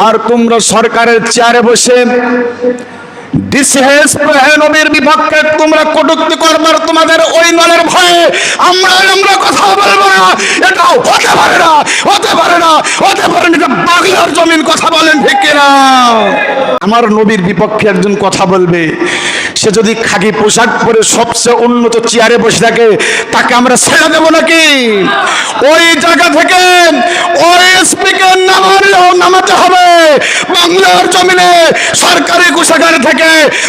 আর তোমরা সরকারের চেয়ারে বসে নবীর বিপক্ষে তোমরা কটূক্তি করবার তোমাদের ওই নলের ভয়ে আমরা কথা বলবো না। এটা হতে পারে না, হতে পারে না, হতে পারে না। এটা বাংলার জমিন, কথা বলেন ঠিক কিনা? আমার নবীর বিপক্ষে একজন কথা বলবে, সে যদি খাকি পোশাক পরে সবচেয়ে উন্নত চেয়ারে বসে থাকে, তাকে আমরা ছেড়ে দেবো নাকি? ওই জায়গা থেকে ওই স্পিকার নামাতে হবে। বাংলার জমিনে সরকারি কোষাগার থেকে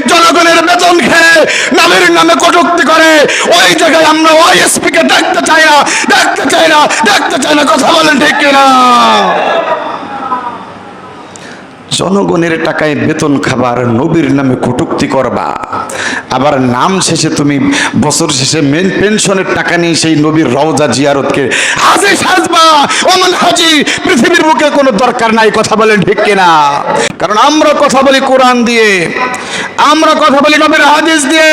জনগণের বেতন খেয়ে নবীর নামে কটূক্তি করে, ওই জায়গায় আমরা ওই স্পিকার দেখতে চাই না, দেখতে চাই না, দেখতে চাই না। কথা বলেন ঠিক কিনা? জনগণের টাকায় বেতন খাবার, নবীর নামে কটূক্তি করবা, আবার নাম শেষে তুমি বছর শেষে পেনশনের টাকা নিয়ে সেই নবীর রওজা জিয়ারতকে হাজি সাজবা। ওমান হাজি পৃথিবীর বুকে কোনো দরকার নাই। কথা বলেন ঠিক কিনা? কারণ আমরা কথা বলি কোরআন দিয়ে, আমরা কথা বলি নবীর হাদিস দিয়ে,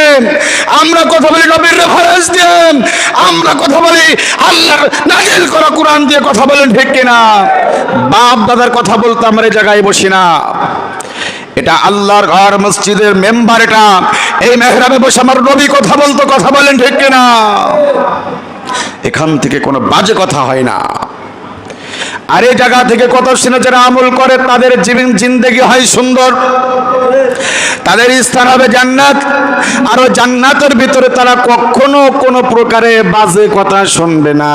আমরা কথা বলি নবীর রেফারেন্স দিয়ে, আমরা কথা বলি আল্লাহর নাজিল করা কোরআন দিয়ে। কথা বলেন ঠিক কিনা? বাপ দাদার কথা বলতে আমরা এই জায়গায় বসি না। এটা আল্লাহর ঘর, মসজিদের মেম্বার, এটা এই মেহরাবে বসে আমার নবী কথা বলতো। কথা বলেন ঠিক কিনা? এখান থেকে কোনো বাজে কথা হয় না। আর এই জায়গা থেকে কথা শুনে যারা আমল করে তাদের জীবন জিন্দেগি হয় সুন্দর, তাদের স্থান হবে জান্নাত। আর ওই জান্নাতের ভিতরে তারা কখনো কোনো প্রকারে বাজে কথা শুনবে না,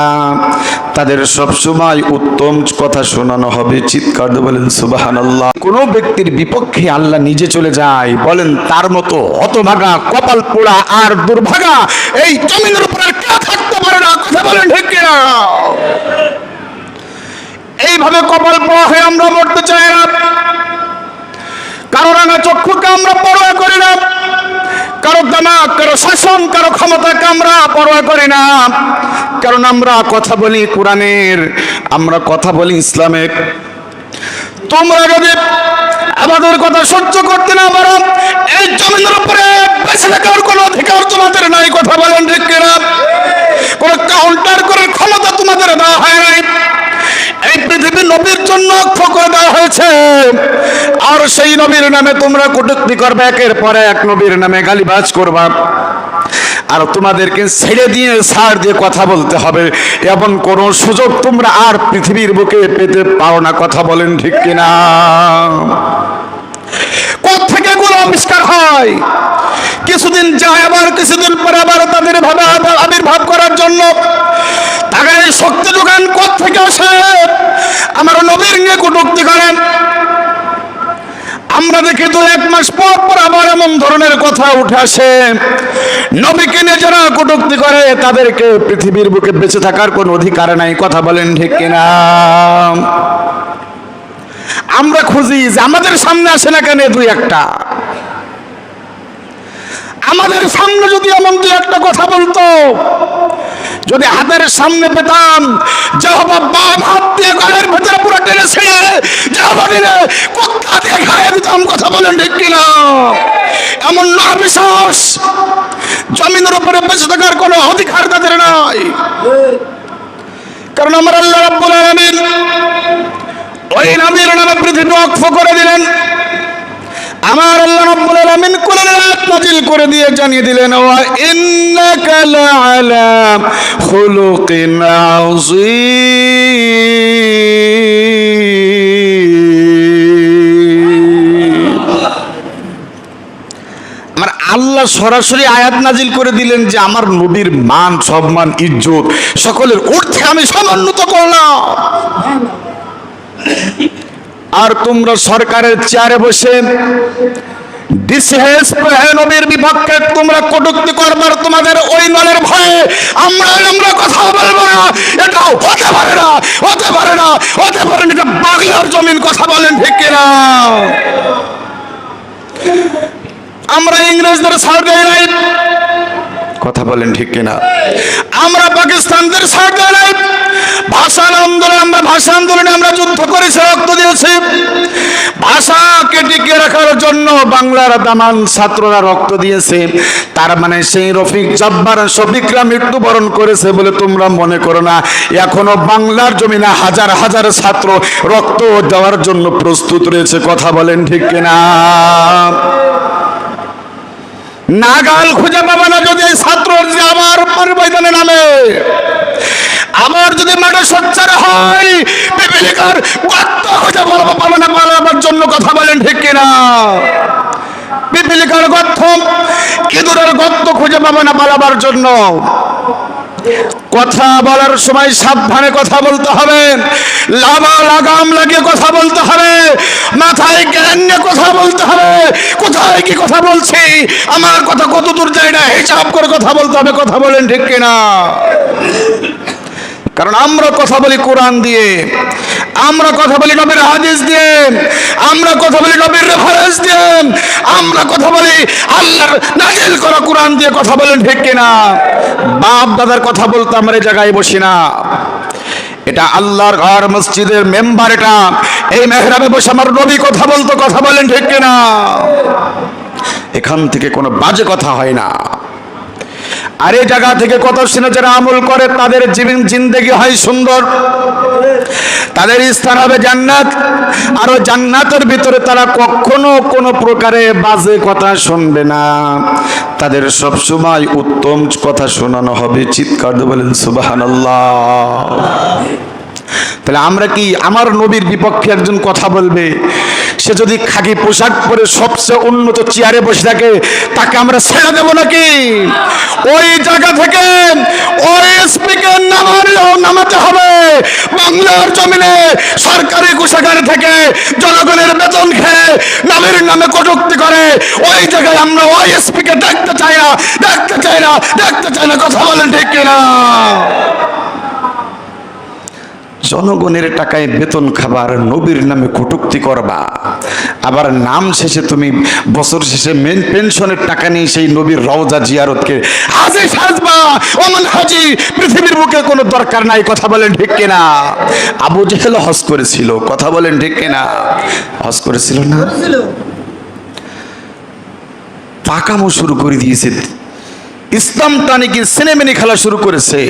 তাদের সব সময় উত্তম কথা শোনানো হবে। চিৎকার দিয়ে বলেন সুবহানাল্লাহ। কোন ব্যক্তির বিপক্ষে আল্লাহ নিজে চলে যায়, বলেন তার মতো হতভাগা, কপাল পোড়া আর দুর্ভাগা এই জমিনের উপর আর কেউ থাকতে পারে না। কথা বলেন ঠিক কিনা? এইভাবে কপাল পোড়া হয়ে আমরা মরতে চাই না। কারো রাঙা চক্ষুকে আমরা পরোয়া করি না, কারো দামাক, কারো শাসন, কারো ক্ষমতাকে আমরা পরোয়া করি না। কারণ আমরা কথা বলি কোরআনের, আমরা কথা বলি ইসলামের। তোমরা যদি আমাদের কথা সহ্য করতে না পারো, এই জমিনের উপরে বেঁচে থাকার কোনো অধিকার তোমাদের নাই। কথা বলেন ঠিক কিনা? কোনো কাউন্টার করার ক্ষমতা তোমাদের দেওয়া হয় নাই। এই পৃথিবী নবীর জন্য করে দেওয়া হয়েছে, আর সেই নবীর নামে তোমরা কটূক্তি করবে, একের পর এক নবীর নামে গালিবাজ করবা, আর তোমাদেরকে ছেড়ে দিয়ে ছাড় দিয়ে কথা বলতে হবে। এমন কোন সুযোগ তোমরা আর পৃথিবীর বুকে পেতে পারো না। কথা বলেন ঠিক কিনা? কোত্থেকে গুলো আবিষ্কার হয়, কিছুদিন যায়, আবার কিছুদিন পরে আবার তাদের ভাবে আবির্ভাব করার জন্য তাদের এই শক্তি যোগান কোত্থেকে আসে? আমার নবীর নিয়ে কটূক্তি করেন। আমরা দেখি তো এক মাস পর পর আবার এমন ধরনের কথা উঠে আসে। নবীকে নিয়ে যারা কটূক্তি করে তাদেরকে পৃথিবীর বুকে বেঁচে থাকার কোনো অধিকার নাই। কথা বলেন ঠিক কিনা? আমরা খুঁজি যে আমাদের সামনে আসে না কেন দুই একটা, আমাদের সামনে যদি এমন দুই একটা কথা বলতো, যদি হাতের সামনে পেতাম, যেভাবে বাম হাত দিয়ে গলার ভেতরে পুরো টেনে ছেড়ে যেভাবে কুত্তা দিয়ে খাইয়ে দিতাম। কথা বলেন ঠিক কিনা? এমন না বিশ্বাস, জমিনের উপরে বেঁচে থাকার কোনো অধিকার তাদের নাই। কারণ আমার আল্লাহ রাব্বুল আলামিন ওই নবীর নামে পৃথিবী ওয়াকফ করে দিলেন। আমার আল্লাহ রাব্বুল আলামিন কোরআন আয়াত নাযিল করে দিয়ে জানিয়ে দিলেন, ওয়া ইন্নাকা লাআলা খুলুকিন আযীম। আমার আল্লাহ সরাসরি আয়াত নাযিল করে দিলেন যে আমার নবীর মান, সম্মান, ইজ্জত সকলের ঊর্ধ্বে আমি সমুন্নত করলাম। আর তোমরা সরকারের চেয়ারে বসে নবীর বিপক্ষে তোমরা কটূক্তি করবার তোমাদের ওই নলের ভয়ে আমরা কথা বলবো না। এটা হতে পারে না, হতে পারে না, হতে পারে না। এটা বাংলার জমিন। কথা বলেন ঠিক কিনা? আমরা ইংরেজদের ছাড় দেই নাই। কথা বলেন ঠিক কিনা? আমরা পাকিস্তানদের ছাড় দেই নাই। ভাষা আন্দোলনে আমরা যুদ্ধ করেছি, রক্ত দিয়েছি। ভাষা কেটে টিকিয়ে রাখার জন্য বাংলার দামান ছাত্ররা রক্ত দিয়েছে। তার মানে সেই রফিক জব্বার শফিকরা মৃত্যুবরণ করেছে বলে তোমরা মনে করো না। এখনো বাংলার জমিনে হাজার হাজার ছাত্র রক্ত দেওয়ার জন্য প্রস্তুত রয়েছে। কথা বলেন ঠিক কিনা? নাগাল খুঁজে পাবে না যদি এই ছাত্র আবার ময়দানে নামে, আবার যদি মাঠে সোচ্চার হয়, পিপিলিকার গর্ত খুঁজে পাবে না পালাবার জন্য। কথা বলেন ঠিক কিনা? পিপিলিকার গর্ত, ইঁদুরের গর্ত খুঁজে পাবে না পালাবার জন্য। কথা বলার সময় সাবধানে কথা বলতে হবে, লাগাম লাগিয়ে কথা বলতে হবে, মাথায় জ্ঞান নিয়ে কথা বলতে হবে। কোথায় কি কথা বলছি, আমার কথা কত দূর যায় না, হিসাব করে কথা বলতে হবে। কথা বলেন ঠিক কিনা? কারণ আমরা কথা বলি কোরআন দিয়ে, আমরা কথা বলি নবীর হাদিস দিয়ে, আমরা কথা বলি নবীর রেফারেন্স দিয়ে, আমরা কথা বলি আল্লাহর নাজিল করা কোরআন দিয়ে। কথা বলেন ঠিক কিনা? বাপ দাদার কথা বলতে আমরা এই জায়গায় বসি না। এটা আল্লাহর ঘর, মসজিদের মেম্বার। এটা এই মেহরাবে বসে আমার নবী কথা বলতো। কথা বলেন ঠিক কিনা? এখান থেকে কোনো বাজে কথা হয় না। আর এই জায়গা থেকে কথা শুনে যারা আমল করে তাদের জীবন জিন্দেগি হয় সুন্দর, তাদের স্থান হবে জান্নাত। আর ওই জান্নাতের ভিতরে তারা কখনো কোনো প্রকারে বাজে কথা শুনবে না, তাদের সব সময় উত্তম কথা শোনানো হবে। চিৎকার দিয়ে বলেন সুবহানাল্লাহ। তাহলে আমরা কি আমার নবীর বিপক্ষে একজন কথা বলবে, সে যদি খাকি পোশাক পরে সবচেয়ে উন্নত চেয়ারে বসে থাকে, তাকে আমরা ছেড়ে দেব নাকি? ওই জায়গা থেকে ওই স্পিকার নামাতে হবে। বাংলার জমিনে সরকারি কোষাগার থেকে জনগণের বেতন খেয়ে নামের নামে কটূক্তি করে, ওই জায়গায় আমরা ওই স্পিকার দেখতে চাই না, দেখতে চাই না, দেখতে চাই না। কথা বলেন ঠিক কিনা? জনগণের টাকায় বেতন খাবার, নবীর নামে কটূক্তি করবা, আবার নাম শেষে তুমি বছর শেষে পেনশনের টাকা নিয়ে সেই নবীর রওজা জিয়ারতকে হাজি সাজবা। ওমান হাজি পৃথিবীর বুকে কোনো দরকার নাই। কথা বলেন ঠিক কিনা? আবু জেহেল হজ করেছিল। কথা বলেন ঠিক কিনা? হজ করেছিল না? পাকামো শুরু করে দিয়েছে, ইসলামটা নাকি সিনেমেনি খেলা শুরু করেছে।